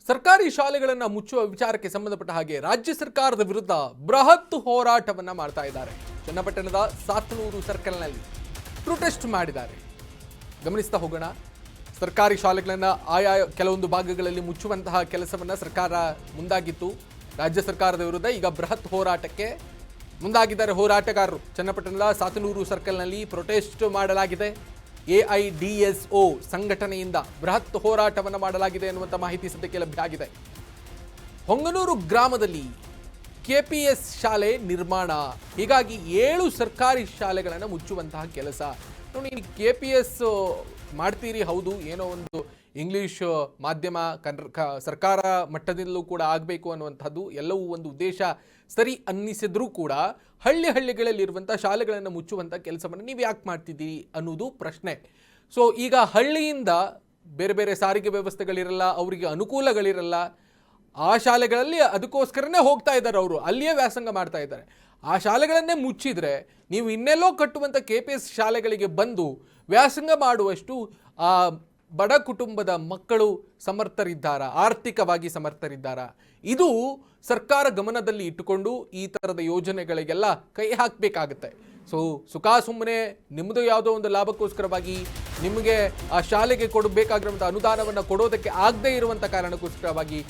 ಸರ್ಕಾರಿ ಶಾಲೆಗಳನ್ನು ಮುಚ್ಚುವ ವಿಚಾರಕ್ಕೆ ಸಂಬಂಧಪಟ್ಟ ಹಾಗೆ ರಾಜ್ಯ ಸರ್ಕಾರದ ವಿರುದ್ಧ ಬೃಹತ್ ಹೋರಾಟವನ್ನ ಮಾಡ್ತಾ ಇದ್ದಾರೆ. ಚನ್ನಪಟ್ಟಣದ ಸಾತನೂರು ಸರ್ಕಲ್ನಲ್ಲಿ ಪ್ರೊಟೆಸ್ಟ್ ಮಾಡಿದ್ದಾರೆ. ಗಮನಿಸ್ತಾ ಹೋಗೋಣ. ಸರ್ಕಾರಿ ಶಾಲೆಗಳನ್ನು ಆಯಾ ಕೆಲವೊಂದು ಭಾಗಗಳಲ್ಲಿ ಮುಚ್ಚುವಂತಹ ಕೆಲಸವನ್ನ ಸರ್ಕಾರ ಮುಂದಾಗಿತ್ತು. ರಾಜ್ಯ ಸರ್ಕಾರದ ವಿರುದ್ಧ ಈಗ ಬೃಹತ್ ಹೋರಾಟಕ್ಕೆ ಮುಂದಾಗಿದ್ದಾರೆ ಹೋರಾಟಗಾರರು. ಚನ್ನಪಟ್ಟಣದ ಸಾತನೂರು ಸರ್ಕಲ್ನಲ್ಲಿ ಪ್ರೊಟೆಸ್ಟ್ ಮಾಡಲಾಗಿದೆ. AIDSO ಸಂಘಟನೆಯಿಂದ ಬೃಹತ್ ಹೋರಾಟವನ್ನು ಮಾಡಲಾಗಿದೆ ಎನ್ನುವಂಥ ಮಾಹಿತಿ ಸದ್ಯಕ್ಕೆ ಲಭ್ಯ ಆಗಿದೆ. ಹೊಂಗನೂರು ಗ್ರಾಮದಲ್ಲಿ KPS ಶಾಲೆ ನಿರ್ಮಾಣ, ಹೀಗಾಗಿ 7 ಸರ್ಕಾರಿ ಶಾಲೆಗಳನ್ನು ಮುಚ್ಚುವಂತಹ ಕೆಲಸ. ನೋಡಿ, KPS ಮಾಡ್ತೀರಿ, ಹೌದು, ಏನೋ ಒಂದು ಇಂಗ್ಲಿಷ್ ಮಾಧ್ಯಮ ಸರ್ಕಾರ ಮಟ್ಟದಲ್ಲೂ ಕೂಡ ಆಗಬೇಕು ಅನ್ನುವಂಥದ್ದು ಎಲ್ಲವೂ ಒಂದು ಉದ್ದೇಶ ಸರಿ ಅನ್ನಿಸಿದ್ರೂ ಕೂಡ ಹಳ್ಳಿಗಳಲ್ಲಿರುವಂಥ ಶಾಲೆಗಳನ್ನು ಮುಚ್ಚುವಂಥ ಕೆಲಸವನ್ನು ನೀವು ಯಾಕೆ ಮಾಡ್ತಿದ್ದೀರಿ ಅನ್ನೋದು ಪ್ರಶ್ನೆ. ಸೊ ಈಗ ಹಳ್ಳಿಯಿಂದ ಬೇರೆ ಬೇರೆ ಸಾರಿಗೆ ವ್ಯವಸ್ಥೆಗಳಿರಲ್ಲ, ಅವರಿಗೆ ಅನುಕೂಲಗಳಿರಲ್ಲ, ಆ ಶಾಲೆಗಳಲ್ಲಿ ಅದಕ್ಕೋಸ್ಕರನೇ ಹೋಗ್ತಾ ಇದ್ದಾರೆ, ಅವರು ಅಲ್ಲಿಯೇ ವ್ಯಾಸಂಗ ಮಾಡ್ತಾ ಇದ್ದಾರೆ. ಆ ಶಾಲೆಗಳನ್ನೇ ಮುಚ್ಚಿದರೆ ನೀವು ಇನ್ನೆಲ್ಲೋ ಕಟ್ಟುವಂಥ KPS ಶಾಲೆಗಳಿಗೆ ಬಂದು ವ್ಯಾಸಂಗ ಮಾಡುವಷ್ಟು ಆ ಬಡ ಕುಟುಂಬದ ಮಕ್ಕಳು ಸಮರ್ಥರಿದ್ದಾರಾ, ಆರ್ಥಿಕವಾಗಿ ಸಮರ್ಥರಿದ್ದಾರಾ? ಇದು ಸರ್ಕಾರ ಗಮನದಲ್ಲಿ ಇಟ್ಟುಕೊಂಡು ಈ ಥರದ ಯೋಜನೆಗಳಿಗೆಲ್ಲ ಕೈ ಹಾಕಬೇಕಾಗುತ್ತೆ. ಸೊ ಸುಖ ಸುಮ್ಮನೆ ನಿಮ್ಮದು ಯಾವುದೋ ಒಂದು ಲಾಭಕ್ಕೋಸ್ಕರವಾಗಿ ನಿಮಗೆ ಆ ಶಾಲೆಗೆ ಕೊಡಬೇಕಾಗಿರುವಂಥ ಅನುದಾನವನ್ನು ಕೊಡೋದಕ್ಕೆ ಆಗದೇ ಇರುವಂಥ ಕಾರಣಕ್ಕೋಸ್ಕರವಾಗಿ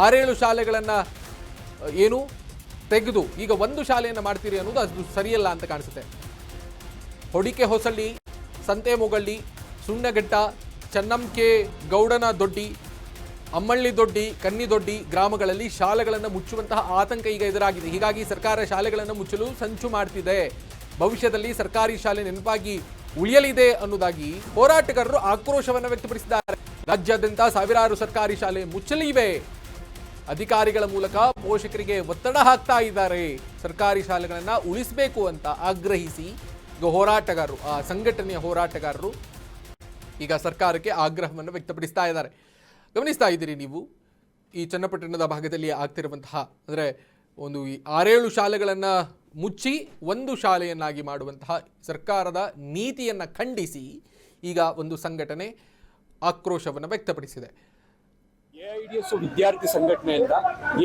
6-7 ಶಾಲೆಗಳನ್ನು ಏನು ತೆಗೆದು ಈಗ ಒಂದು ಶಾಲೆಯನ್ನು ಮಾಡ್ತೀರಿ ಅನ್ನೋದು ಅದು ಸರಿಯಲ್ಲ ಅಂತ ಕಾಣಿಸುತ್ತೆ. ಹೊಡಿಕೆ ಹೊಸಳ್ಳಿ, ಸಂತೆಮೊಗಳ್ಳಿ, ಸುಣ್ಣಘಟ್ಟ, ಚನ್ನಂಕೆ ಗೌಡನ ದೊಡ್ಡಿ, ಅಮ್ಮಳ್ಳಿ ದೊಡ್ಡಿ, ಕನ್ನಿದೊಡ್ಡಿ ಗ್ರಾಮಗಳಲ್ಲಿ ಶಾಲೆಗಳನ್ನು ಮುಚ್ಚುವಂತಹ ಆತಂಕ ಈಗ ಎದುರಾಗಿದೆ. ಹೀಗಾಗಿ ಸರ್ಕಾರ ಶಾಲೆಗಳನ್ನು ಮುಚ್ಚಲು ಸಂಚು ಮಾಡ್ತಿದೆ. ಭವಿಷ್ಯದಲ್ಲಿ ಸರ್ಕಾರಿ ಶಾಲೆ ನೆನಪಾಗಿ ಉಳಿಯಲಿದೆ ಅನ್ನೋದಾಗಿ ಹೋರಾಟಗಾರರು ಆಕ್ರೋಶವನ್ನು ವ್ಯಕ್ತಪಡಿಸಿದ್ದಾರೆ. ರಾಜ್ಯಾದ್ಯಂತ ಸಾವಿರಾರು ಸರ್ಕಾರಿ ಶಾಲೆ ಮುಚ್ಚಲಿವೆ. ಅಧಿಕಾರಿಗಳ ಮೂಲಕ ಪೋಷಕರಿಗೆ ಒತ್ತಡ ಹಾಕ್ತಾ ಇದ್ದಾರೆ. ಸರ್ಕಾರಿ ಶಾಲೆಗಳನ್ನು ಉಳಿಸಬೇಕು ಅಂತ ಆಗ್ರಹಿಸಿ ಈಗ ಹೋರಾಟಗಾರರು, ಆ ಸಂಘಟನೆಯ ಹೋರಾಟಗಾರರು ಈಗ ಸರ್ಕಾರಕ್ಕೆ ಆಗ್ರಹವನ್ನು ವ್ಯಕ್ತಪಡಿಸ್ತಾ ಇದ್ದಾರೆ. ಗಮನಿಸ್ತಾ ಇದ್ದೀರಿ ನೀವು ಈ ಚನ್ನಪಟ್ಟಣದ ಭಾಗದಲ್ಲಿ ಆಗ್ತಿರುವಂತಹ, ಅಂದರೆ ಒಂದು 6-7 ಶಾಲೆಗಳನ್ನು ಮುಚ್ಚಿ ಒಂದು ಶಾಲೆಯನ್ನಾಗಿ ಮಾಡುವಂತಹ ಸರ್ಕಾರದ ನೀತಿಯನ್ನು ಖಂಡಿಸಿ ಈಗ ಒಂದು ಸಂಘಟನೆ ಆಕ್ರೋಶವನ್ನು ವ್ಯಕ್ತಪಡಿಸಿದೆ. AIDSO ವಿದ್ಯಾರ್ಥಿ ಸಂಘಟನೆಯಿಂದ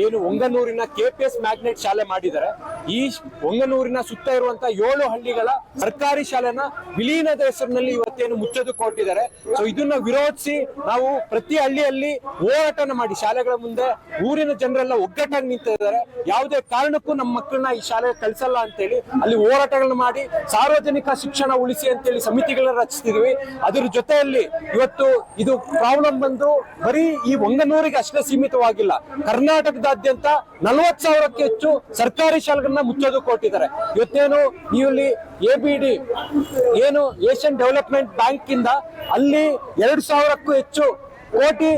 ಏನು ಹೊಂಗನೂರಿನ KPS ಮ್ಯಾಗ್ನೆಟ್ ಶಾಲೆ ಮಾಡಿದ್ದಾರೆ, ಈ ಹೊಂಗನೂರಿನ ಸುತ್ತ ಇರುವಂತಹ 7 ಹಳ್ಳಿಗಳ ಸರ್ಕಾರಿ ಶಾಲೆನ ವಿಲೀನದ ಹೆಸರಿನಲ್ಲಿ ಇವತ್ತೇನು ಮುಚ್ಚೋದಕ್ಕೆ ಹೊರಟಿದ್ದಾರೆ. ಸೊ ಇದನ್ನ ವಿರೋಧಿಸಿ ನಾವು ಪ್ರತಿ ಹಳ್ಳಿಯಲ್ಲಿ ಹೋರಾಟನ ಮಾಡಿ ಶಾಲೆಗಳ ಮುಂದೆ ಊರಿನ ಜನರೆಲ್ಲ ಒಗ್ಗಟ್ಟಾಗಿ ನಿಂತಿದ್ದಾರೆ. ಯಾವುದೇ ಕಾರಣಕ್ಕೂ ನಮ್ಮ ಮಕ್ಕಳನ್ನ ಈ ಶಾಲೆಗೆ ಕಳಿಸಲ್ಲ ಅಂತೇಳಿ ಅಲ್ಲಿ ಹೋರಾಟಗಳನ್ನ ಮಾಡಿ ಸಾರ್ವಜನಿಕ ಶಿಕ್ಷಣ ಉಳಿಸಿ ಅಂತೇಳಿ ಸಮಿತಿಗಳನ್ನ ರಚಿಸ್ತಿದ್ವಿ. ಅದ್ರ ಜೊತೆಯಲ್ಲಿ ಇವತ್ತು ಇದು ಪ್ರಾಬ್ಲಮ್ ಬಂದು ಬರೀ ಈ ಹೊಂಗನೂರಿಗೆ ಅಷ್ಟೇ ಸೀಮಿತವಾಗಿಲ್ಲ, ಕರ್ನಾಟಕದಾದ್ಯಂತ 40,000ಕ್ಕೆ ಹೆಚ್ಚು ಸರ್ಕಾರಿ ಶಾಲೆಗಳನ್ನ ಮುಚ್ಚೋದಕ್ಕೆ ಕೊಟ್ಟಿದ್ದಾರೆ. ಇವತ್ತೇನು ಇಲ್ಲಿ ABD ಏನು ಏಷ್ಯನ್ ಡೆವಲಪ್ಮೆಂಟ್ ಬ್ಯಾಂಕ್ ಇಂದ ಅಲ್ಲಿ 2,000ಕ್ಕೂ ಹೆಚ್ಚು ಕೋಟಿ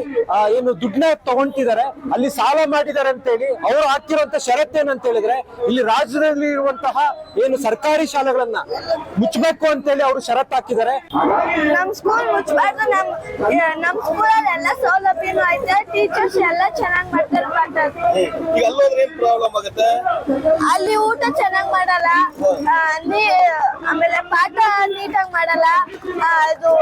ಏನು ದುಡ್ಡನ್ನ ತಗೊಂತಿದ್ದಾರೆ, ಅಲ್ಲಿ ಸಾಲ ಮಾಡಿದ್ದಾರೆ ಅಂತ ಹೇಳಿ ಅವರು ಹಾಕಿರುವಂತ ಷರತ್ತು ಏನಂತ ಹೇಳಿದ್ರೆ ಇಲ್ಲಿ ರಾಜ್ಯದಲ್ಲಿ ಇರುವಂತಹ ಏನು ಸರ್ಕಾರಿ ಶಾಲೆಗಳನ್ನ ಮುಚ್ಚಬೇಕು ಅಂತ ಹೇಳಿ ಅವರು ಷರತ್ತು ಹಾಕಿದ್ದಾರೆ. ನಮ್ ಸ್ಕೂಲ್ ಮುಚ್ಚಬಾರ್ದು, ನಮ್ ಸ್ಕೂಲಲ್ಲಿ ಎಲ್ಲ ಸೌಲಭ್ಯನೂ ಐತೆ, ಟೀಚರ್ಸ್ ಎಲ್ಲ ಚೆನ್ನಾಗಿ ಮಾಡ್ತಾರೆ. ಅಲ್ಲಿ ಊಟ ಚೆನ್ನಾಗಿ ಮಾಡಲ್ಲ, ಆಮೇಲೆ ಪಾಠ ನೀಟಾಗಿ ಮಾಡಲ್ಲ, ಅದು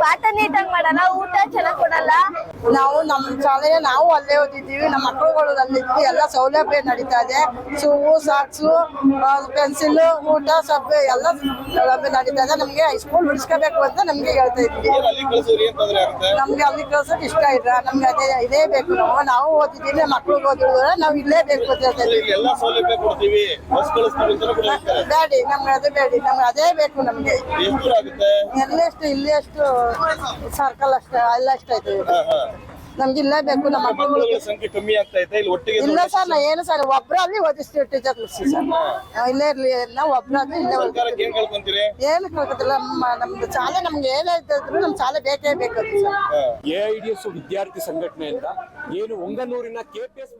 ಪಾಠ ನೀಟಾಗಿ ಮಾಡಲ್ಲ, ಊಟ ಚೆನ್ನಾಗಿ ಕೊಡಲ್ಲ. ನಾವು ನಮ್ಮ ಶಾಲೆಗೆ ನಾವು ಅಲ್ಲೇ ಓದಿದ್ದೀವಿ, ನಮ್ಮ ಮಕ್ಕಳುಗಳು ಅಲ್ಲಿದ್ವಿ, ಎಲ್ಲ ಸೌಲಭ್ಯ ನಡೀತಾ ಇದೆ. ಶೂವು, ಸಾಕ್ಸು, ಪೆನ್ಸಿಲ್, ಊಟ ಸಬ್ಬೆ ಎಲ್ಲ ಸೌಲಭ್ಯ ನಡೀತಾ ಇದೆ. ನಮ್ಗೆ ಹೈಸ್ಕೂಲ್ ಬಿಡಿಸ್ಕೋಬೇಕು ಅಂತ ನಮ್ಗೆ ಹೇಳ್ತಾ ಇದ್ವಿ. ನಮ್ಗೆ ಅಲ್ಲಿ ಕಳ್ಸೋಕೆ ಇಷ್ಟ ಇಲ್ಲ, ನಮ್ಗೆ ಅದೇ ಇದೇ ಬೇಕು. ನಾವು ಓದಿದ್ದೀವಿ, ಮಕ್ಳಿಗೆ ಓದಿದ್ರೆ ನಾವು ಇಲ್ಲೇ ಬೇಕು ಅಂತ ಹೇಳ್ತಾ ಇದ್ವಿ. ಬೇಡಿ, ನಮ್ಗೆ ಅದೇ ಬೇಡಿ, ನಮ್ಗೆ ಅದೇ ಬೇಕು. ನಮ್ಗೆ ಎಲ್ಲೆಷ್ಟು ಇಲ್ಲೆಷ್ಟು ಸರ್ಕಲ್ ಅಷ್ಟೇ ಎಲ್ಲ ಅಷ್ಟೈತೆ, ನಮ್ಗೆ ಇಲ್ಲೇ ಬೇಕು. ನಮ್ಮ ಮಕ್ಕಳು ಸಂಖ್ಯೆ ಕಮ್ಮಿ ಆಗ್ತಾ ಇದೆ ಇಲ್ಲಿ ಒಟ್ಟಿಗೆ ಇಲ್ಲ ಸರ್, ನಾ ಏನು ಸರ್ ಒಬ್ಬರಲ್ಲಿ ಓದಿಸ್ತೀವಿ ಟೀಚರ್ ಸರ್, ಇಲ್ಲೇ ಇರ್ಲಿ, ನಾವು ಒಬ್ಬರಲ್ಲಿ ಇಲ್ಲೇ ಏನು ಕೇಳ್ಕೊತಿಲ್ಲ. ನಮ್ದು ಶಾಲೆ ನಮ್ಗೆ ಏನೇ ಇದ್ದಿದ್ರು ನಮ್ಮ ಶಾಲೆ ಬೇಕೇ ಬೇಕು ಸರ್. AIDSO ವಿದ್ಯಾರ್ಥಿ ಸಂಘಟನೆಯಿಂದ ಏನು ಹೊಂಗನೂರಿನ KPS